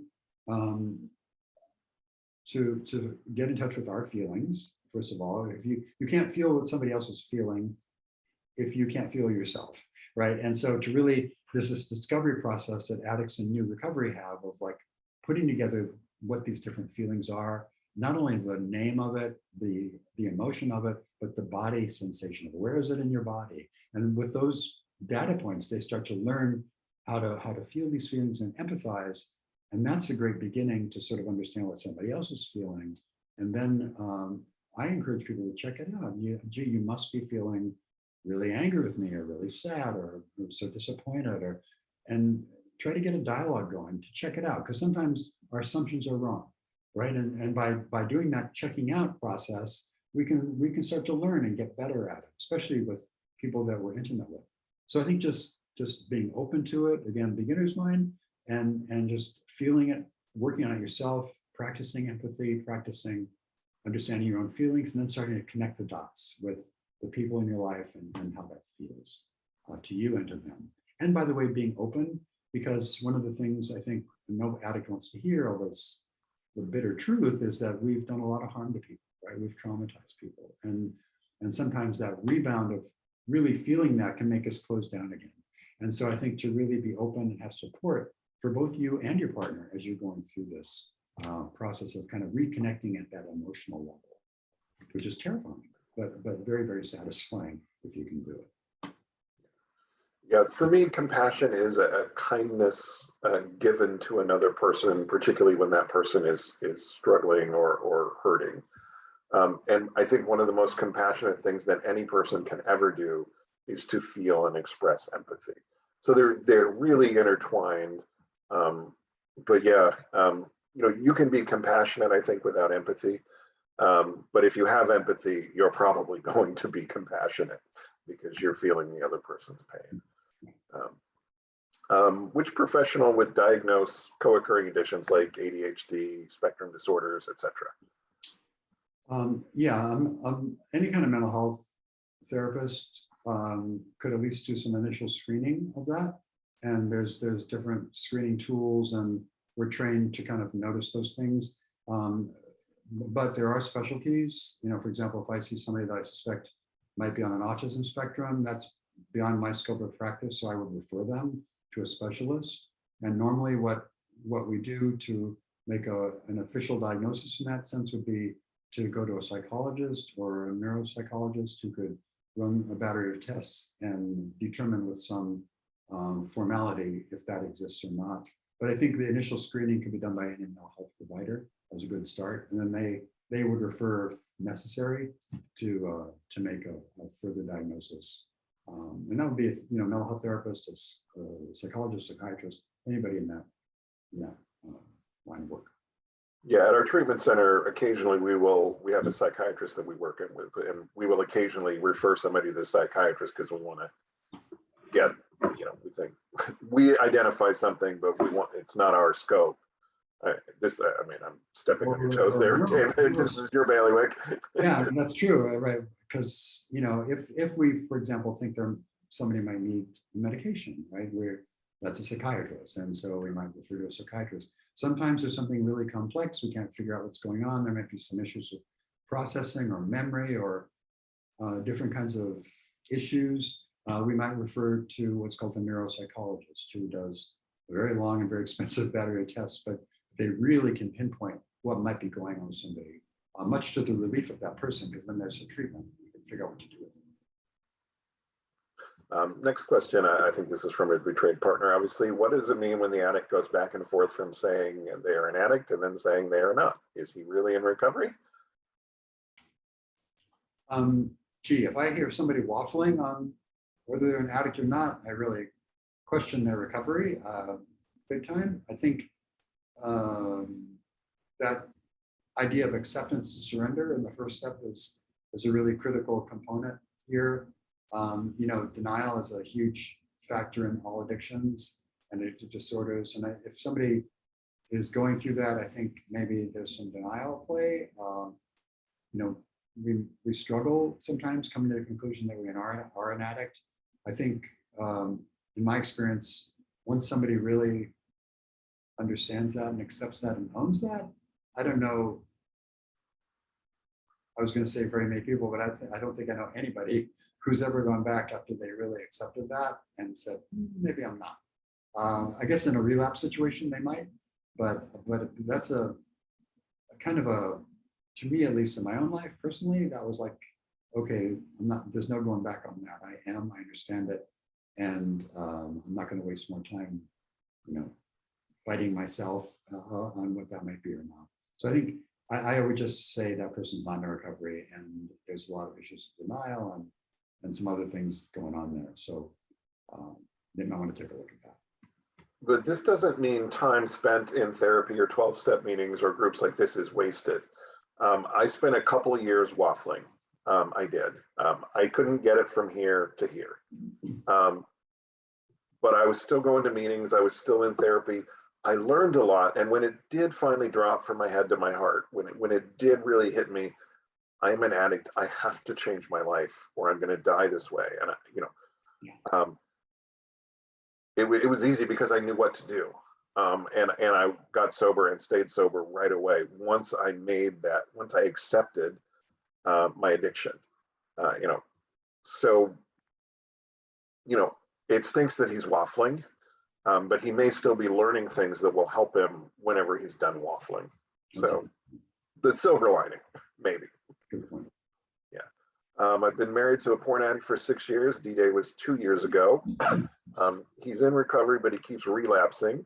to get in touch with our feelings. First of all, if you can't feel what somebody else is feeling if you can't feel yourself, right? And so to really, there's this discovery process that addicts in new recovery have of like putting together what these different feelings are, not only the name of it, the emotion of it, but the body sensation of where is it in your body. And with those data points, they start to learn how to feel these feelings and empathize. And that's a great beginning to sort of understand what somebody else is feeling. And then I encourage people to check it out. Gee, you must be feeling really angry with me, or really sad, or so disappointed, and try to get a dialogue going to check it out. Because sometimes our assumptions are wrong, right? And by doing that checking out process, we can start to learn and get better at it, especially with people that we're intimate with. So I think just being open to it, again, beginner's mind, and just feeling it, working on it yourself, practicing empathy, practicing understanding your own feelings, and then starting to connect the dots with the people in your life and how that feels to you and to them. And by the way, being open, because one of the things I think no addict wants to hear, although it's the bitter truth, is that we've done a lot of harm to people, right? We've traumatized people. And sometimes that rebound of really feeling that can make us close down again. And so I think to really be open and have support for both you and your partner as you're going through this process of kind of reconnecting at that emotional level, which is terrifying, but very, very satisfying if you can do it. Yeah, for me, compassion is a kindness given to another person, particularly when that person is struggling or hurting. And I think one of the most compassionate things that any person can ever do is to feel and express empathy. So they're really intertwined. But yeah, you can be compassionate, I think, without empathy. But if you have empathy, you're probably going to be compassionate because you're feeling the other person's pain. Which professional would diagnose co-occurring conditions like ADHD, spectrum disorders, etc.? Any kind of mental health therapist could at least do some initial screening of that. And there's different screening tools, and we're trained to kind of notice those things. But there are specialties. For example, if I see somebody that I suspect might be on an autism spectrum, that's beyond my scope of practice, so I would refer them to a specialist. And normally what we do to make an official diagnosis in that sense would be to go to a psychologist or a neuropsychologist who could run a battery of tests and determine with some formality if that exists or not. But I think the initial screening can be done by any mental health provider as a good start, and then they would refer, if necessary, to make a further diagnosis. And that would be a mental health therapist, a psychologist, psychiatrist, anybody in that line of work. Yeah, at our treatment center, occasionally we have a psychiatrist that we work in with, and we will occasionally refer somebody to the psychiatrist because we want to get, we think we identify something, but it's not our scope. I'm stepping on your toes there, David. This is your bailiwick. Yeah, that's true, right? Because if we, for example, think there somebody might need medication, right? Where that's a psychiatrist. And so we might refer to a psychiatrist. Sometimes there's something really complex. We can't figure out what's going on. There might be some issues with processing or memory or different kinds of issues. We might refer to what's called a neuropsychologist, who does a very long and very expensive battery of tests, but they really can pinpoint what might be going on with somebody, much to the relief of that person, because then there's a treatment. You can figure out what to do with it. Next question, I think this is from a betrayed partner, obviously. What does it mean when the addict goes back and forth from saying they are an addict and then saying they are not? Is he really in recovery? Gee, if I hear somebody waffling on whether they're an addict or not, I really question their recovery big time. I think that idea of acceptance and surrender in the first step is a really critical component here. Denial is a huge factor in all addictions and addictive disorders. And if somebody is going through that, I think maybe there's some denial play. We struggle sometimes coming to the conclusion that we are an addict. I think in my experience, once somebody really understands that and accepts that and owns that, I don't know, I was going to say very many people, but I don't think I know anybody who's ever gone back after they really accepted that and said, maybe I'm not. I guess in a relapse situation they might, but that's a kind of to me, at least in my own life personally, that was like, okay, there's no going back on that. I understand it. And I'm not going to waste more time, fighting myself on what that might be or not. So I think I would just say that person's not in recovery, and there's a lot of issues with denial and some other things going on there. So they might want to take a look at that. But this doesn't mean time spent in therapy or 12-step meetings or groups like this is wasted. I spent a couple of years waffling. I did. I couldn't get it from here to here. But I was still going to meetings. I was still in therapy. I learned a lot. And when it did finally drop from my head to my heart, when it did really hit me, I'm an addict. I have to change my life or I'm going to die this way. And, it was easy because I knew what to do. And I got sober and stayed sober right away. Once I accepted my addiction, it stinks that he's waffling, but he may still be learning things that will help him whenever he's done waffling. So the silver lining, maybe. Good point. Yeah. I've been married to a porn addict for 6 years. D-Day was 2 years ago. He's in recovery, but he keeps relapsing.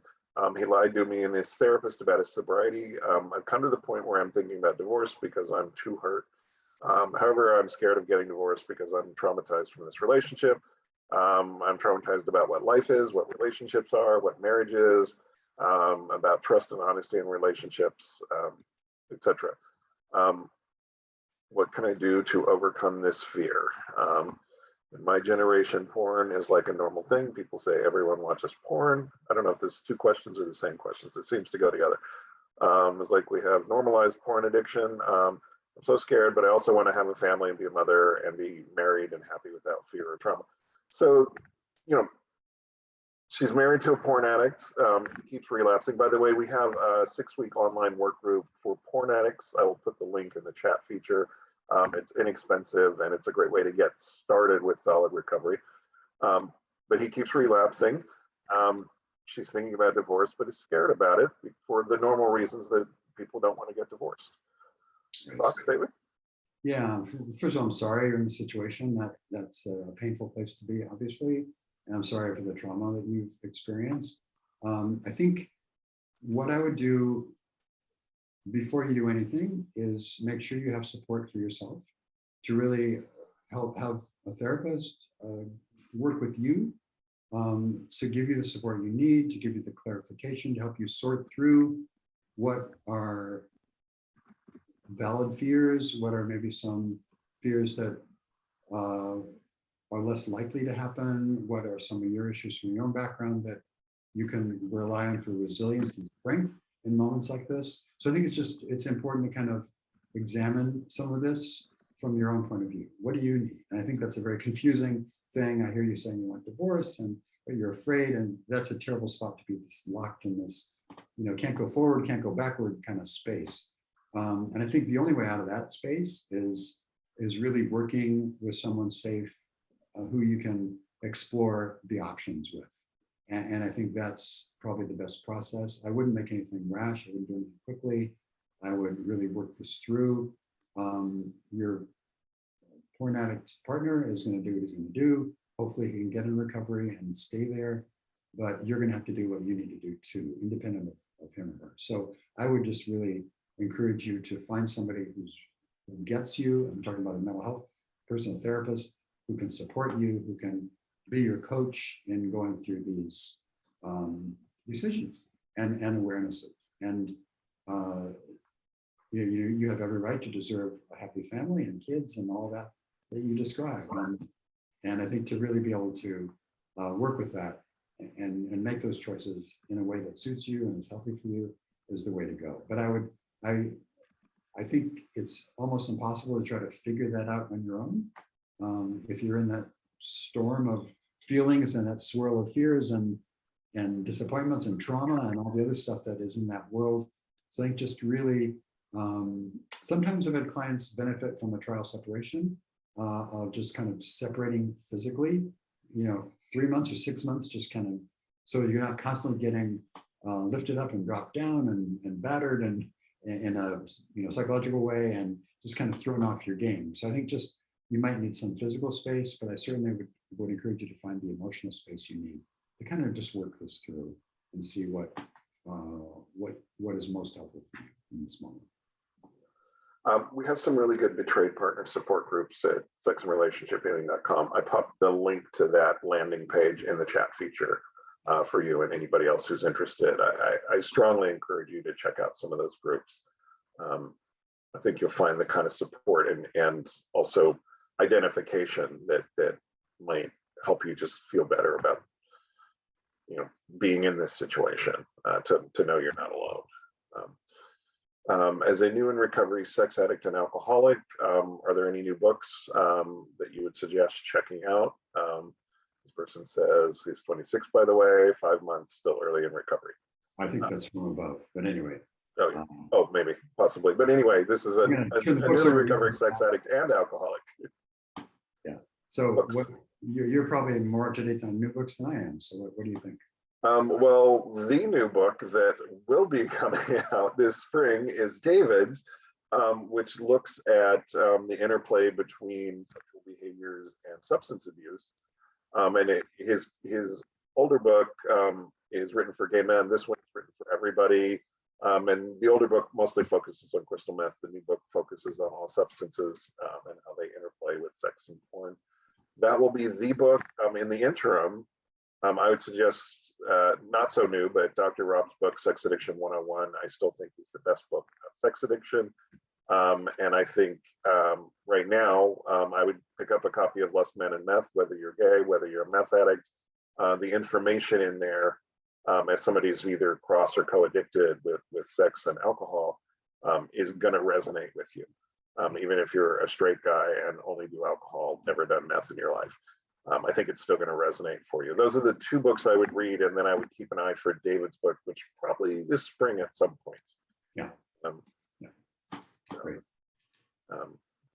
He lied to me and his therapist about his sobriety. I've come to the point where I'm thinking about divorce because I'm too hurt. However, I'm scared of getting divorced because I'm traumatized from this relationship. I'm traumatized about what life is, what relationships are, what marriage is, about trust and honesty in relationships, etc. What can I do to overcome this fear? In my generation, porn is like a normal thing. People say everyone watches porn. I don't know if these two questions are the same questions. It seems to go together. It's like we have normalized porn addiction. I'm so scared, but I also want to have a family and be a mother and be married and happy without fear or trauma. So, she's married to a porn addict. He keeps relapsing. By the way, we have a 6-week online work group for porn addicts. I will put the link in the chat feature. It's inexpensive and it's a great way to get started with solid recovery. But he keeps relapsing. She's thinking about divorce, but is scared about it for the normal reasons that people don't want to get divorced. Thoughts, David? Yeah, first of all, I'm sorry you're in a situation that's a painful place to be, obviously. And I'm sorry for the trauma that you've experienced. I think what I would do before you do anything is make sure you have support for yourself, to really have a therapist work with you to give you the support you need, to give you the clarification, to help you sort through what are valid fears, what are maybe some fears that are less likely to happen, what are some of your issues from your own background that you can rely on for resilience and strength in moments like this. So I think it's important to kind of examine some of this from your own point of view. What do you need? And I think that's a very confusing thing. I hear you saying you want divorce, but you're afraid, and that's a terrible spot to be locked in this, can't go forward, can't go backward kind of space. And I think the only way out of that space is really working with someone safe, who you can explore the options with. And I think that's probably the best process. I wouldn't make anything rash. I wouldn't do anything quickly. I would really work this through. Your porn addict partner is going to do what he's going to do. Hopefully he can get in recovery and stay there, but you're going to have to do what you need to do too, independent of him or her. So I would just really encourage you to find somebody who gets you. I'm talking about a mental health person, a therapist, who can support you, who can be your coach in going through these decisions and awarenesses. And you have every right to deserve a happy family and kids and all that you describe. And I think to really be able to work with that and make those choices in a way that suits you and is healthy for you is the way to go. But I think it's almost impossible to try to figure that out on your own. If you're in that storm of feelings and that swirl of fears and disappointments and trauma and all the other stuff that is in that world. So I think just really, sometimes I've had clients benefit from a trial separation of just kind of separating physically, 3 months or 6 months, just kind of, so you're not constantly getting lifted up and dropped down and battered and in a psychological way and just kind of thrown off your game. So I think just you might need some physical space, but I certainly would encourage you to find the emotional space you need to kind of just work this through and see what is most helpful for you in this moment. We have some really good betrayed partner support groups at sexandrelationshiphealing.com. I popped the link to that landing page in the chat feature for you and anybody else who's interested. I strongly encourage you to check out some of those groups. I think you'll find the kind of support and also identification that might help you just feel better about being in this situation, to know you're not alone. As a new in recovery sex addict and alcoholic, are there any new books that you would suggest checking out? This person says he's 26, by the way, 5 months, still early in recovery. I think that's from above, but anyway. Maybe, possibly. But anyway, this is a newly recovering sex addict and alcoholic. Yeah. So you're probably more up to date on new books than I am. So what do you think? Well, the new book that will be coming out this spring is David's, which looks at the interplay between sexual behaviors and substance abuse. And his older book is written for gay men. This one is written for everybody. And the older book mostly focuses on crystal meth. The new book focuses on all substances and how they interplay with sex and porn. That will be the book. In the interim, I would suggest not so new, but Dr. Rob's book, Sex Addiction 101, I still think is the best book about sex addiction. And I think right now, I would pick up a copy of Lust, Men, and Meth, whether you're gay, whether you're a meth addict. The information in there, as somebody who's either cross or co-addicted with sex and alcohol, is going to resonate with you. Even if you're a straight guy and only do alcohol, never done meth in your life. I think it's still going to resonate for you. Those are the two books I would read, and then I would keep an eye for David's book, which probably this spring at some point. Yeah. Great.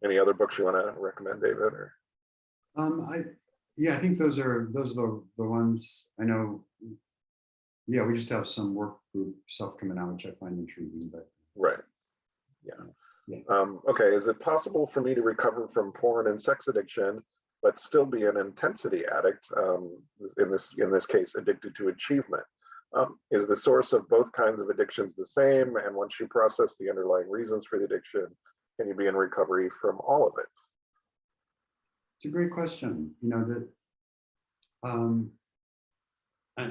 Any other books you want to recommend, David? Or I think those are the ones I know. Yeah, we just have some work group stuff coming out, which I find intriguing. But right. Yeah. Okay. Is it possible for me to recover from porn and sex addiction, but still be an intensity addict? In this case, addicted to achievement. Is the source of both kinds of addictions the same? And once you process the underlying reasons for the addiction, can you be in recovery from all of it? It's a great question. And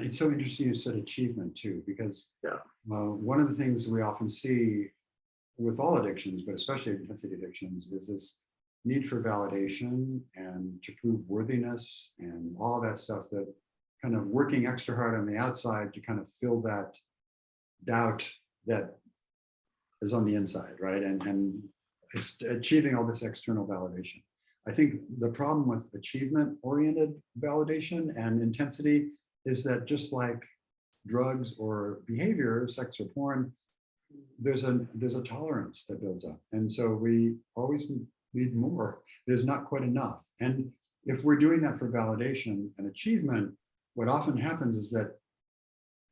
it's so interesting you said achievement too, because one of the things we often see with all addictions, but especially intensity addictions, is this need for validation and to prove worthiness and all of that stuff, that kind of working extra hard on the outside to kind of fill that doubt that is on the inside, right? And it's achieving all this external validation. I think the problem with achievement-oriented validation and intensity is that just like drugs or behavior, sex or porn, there's a tolerance that builds up. And so we always need more. There's not quite enough. And if we're doing that for validation and achievement, what often happens is that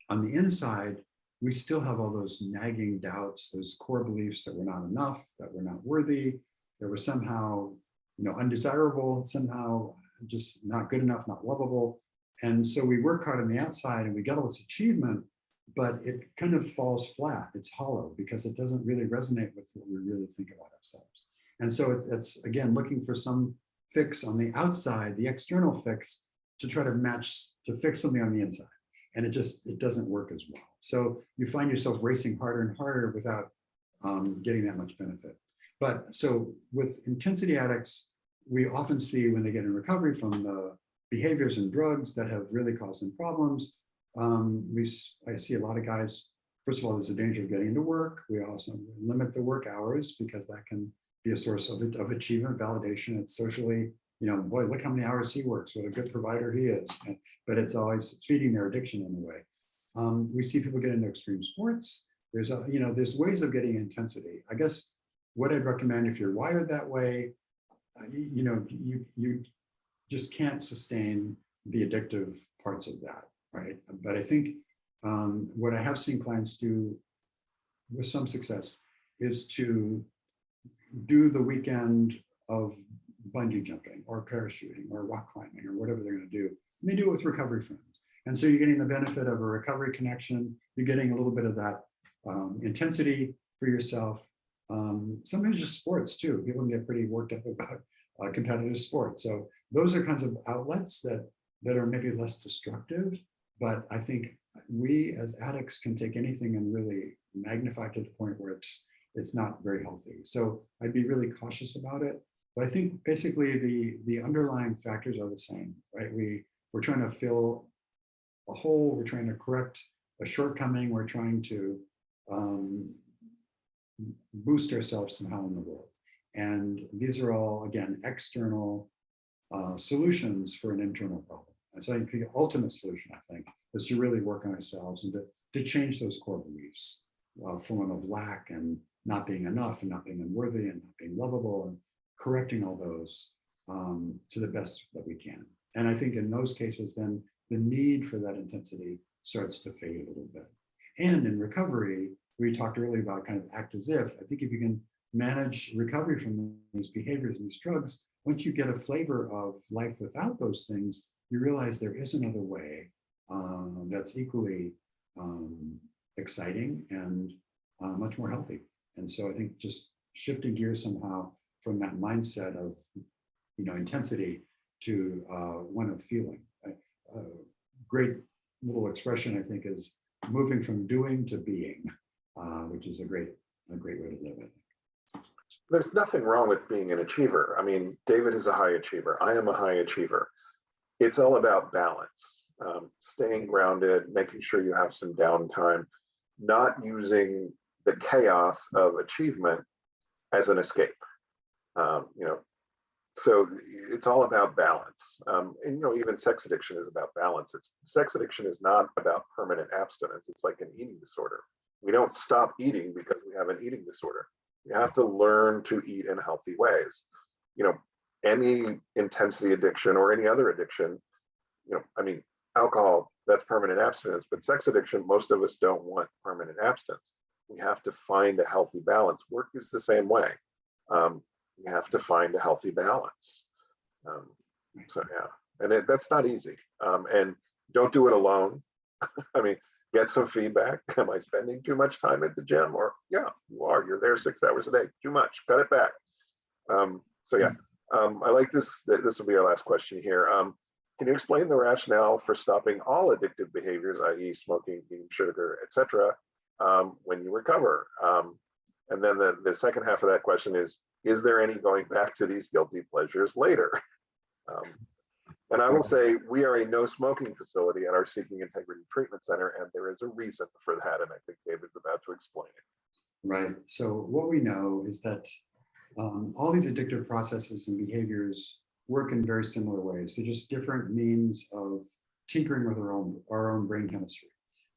on the inside, we still have all those nagging doubts, those core beliefs that we're not enough, that we're not worthy, that we're somehow, undesirable, somehow just not good enough, not lovable. And so we work hard on the outside and we get all this achievement, but it kind of falls flat. It's hollow because it doesn't really resonate with what we really think about ourselves. And so it's again, looking for some fix on the outside, the external fix, to try to match, to fix something on the inside. And it doesn't work as well. So you find yourself racing harder and harder without getting that much benefit. But so with intensity addicts, we often see when they get in recovery from the behaviors and drugs that have really caused them problems. I see a lot of guys, first of all, there's a danger of getting into work. We also limit the work hours because that can be a source of achievement, validation. It's socially, boy, look how many hours he works, what a good provider he is. But it's always feeding their addiction in a way. We see people get into extreme sports. There's ways of getting intensity. I guess what I'd recommend if you're wired that way, you just can't sustain the addictive parts of that, right? But I think what I have seen clients do with some success is to do the weekend of bungee jumping or parachuting or rock climbing or whatever they're going to do. And they do it with recovery friends. And so you're getting the benefit of a recovery connection. You're getting a little bit of that intensity for yourself. Sometimes just sports too. People can get pretty worked up about competitive sports. So those are kinds of outlets that are maybe less destructive. But I think we as addicts can take anything and really magnify to the point where it's not very healthy. So I'd be really cautious about it. But I think basically the underlying factors are the same, right? We're trying to fill a hole. We're trying to correct a shortcoming. We're trying to boost ourselves somehow in the world. And these are all, again, external solutions for an internal problem. And so I think the ultimate solution, I think, is to really work on ourselves and to change those core beliefs from one of lack and not being enough and not being unworthy and not being lovable, and correcting all those to the best that we can. And I think in those cases, then the need for that intensity starts to fade a little bit. And in recovery, we talked earlier about kind of act as if. I think if you can manage recovery from these behaviors and these drugs, once you get a flavor of life without those things, you realize there is another way that's equally exciting and much more healthy. And so I think just shifting gears somehow from that mindset of intensity to one of feeling. Great little expression, I think, is moving from doing to being, which is a great way to live, I think. There's nothing wrong with being an achiever. I mean, David is a high achiever. I am a high achiever. It's all about balance, staying grounded, making sure you have some downtime, not using the chaos of achievement as an escape. So it's all about balance. And even sex addiction is about balance. Sex addiction is not about permanent abstinence. It's like an eating disorder. We don't stop eating because we have an eating disorder. You have to learn to eat in healthy ways. Any intensity addiction or any other addiction, alcohol, that's permanent abstinence, but sex addiction, most of us don't want permanent abstinence. We have to find a healthy balance. Work is the same way. You have to find a healthy balance. So yeah, and that's not easy. And don't do it alone. Get some feedback. Am I spending too much time at the gym? Or yeah, you are. You're there 6 hours a day. Too much. Cut it back. So yeah, I like this. This will be our last question here. Can you explain the rationale for stopping all addictive behaviors, i.e., smoking, eating sugar, etc., when you recover? And then the second half of that question is there any going back to these guilty pleasures later? And I will say we are a no smoking facility at our Seeking Integrity Treatment Center, and there is a reason for that, and I think David's about to explain it. Right. So what we know is that all these addictive processes and behaviors work in very similar ways. They're just different means of tinkering with our own brain chemistry.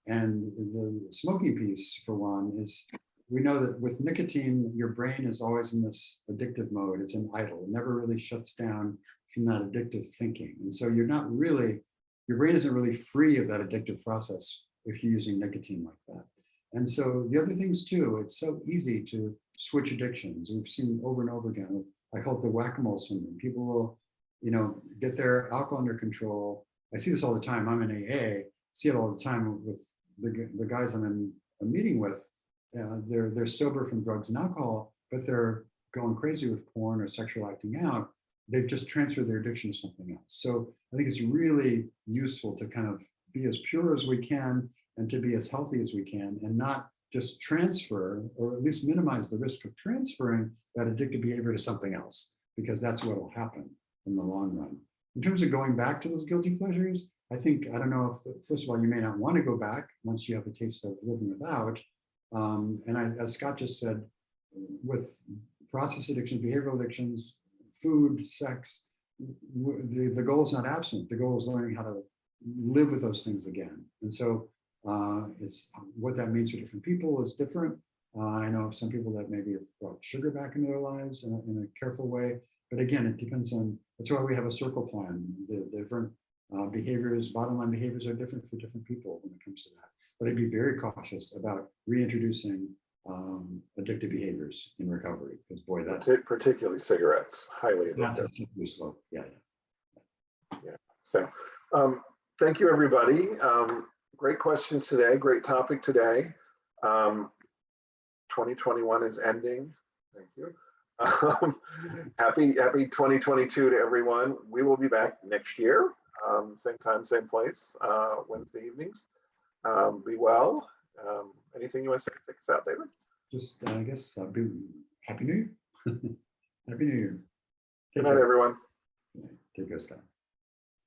And the smoking piece, for one, is we know that with nicotine, your brain is always in this addictive mode. It's in idle. It never really shuts down from that addictive thinking. And so you're not really, your brain isn't really free of that addictive process if you're using nicotine like that. And so the other things too, it's so easy to switch addictions. We've seen over and over again, I call it the whack-a-mole syndrome. People will, get their alcohol under control. I see this all the time. I'm in AA, see it all the time with the guys I'm in a meeting with. They're sober from drugs and alcohol, but they're going crazy with porn or sexual acting out. They've just transferred their addiction to something else. So I think it's really useful to kind of be as pure as we can and to be as healthy as we can and not just transfer, or at least minimize the risk of transferring that addictive behavior to something else, because that's what will happen in the long run. In terms of going back to those guilty pleasures, I don't know if, first of all, you may not want to go back once you have a taste of living without. As Scott just said, with process addictions, behavioral addictions, food, sex, the goal is not absent. The goal is learning how to live with those things again. And so it's what that means for different people is different. I know some people that maybe have brought sugar back into their lives in a careful way. But again, it depends on, that's why we have a circle plan. The different behaviors, bottom line behaviors are different for different people when it comes to that. But I'd be very cautious about reintroducing addictive behaviors in recovery, because boy, that particularly cigarettes, highly addictive. That's a slippery slope. Yeah. So thank you, everybody. Great questions today. Great topic today. 2021 is ending. Thank you. Happy 2022 to everyone. We will be back next year, same time, same place, Wednesday evenings. Be well. Anything you want to say to take us out, David? Just, I guess, Happy New Year. Happy New Year. Good night, everyone. Take care, Scott.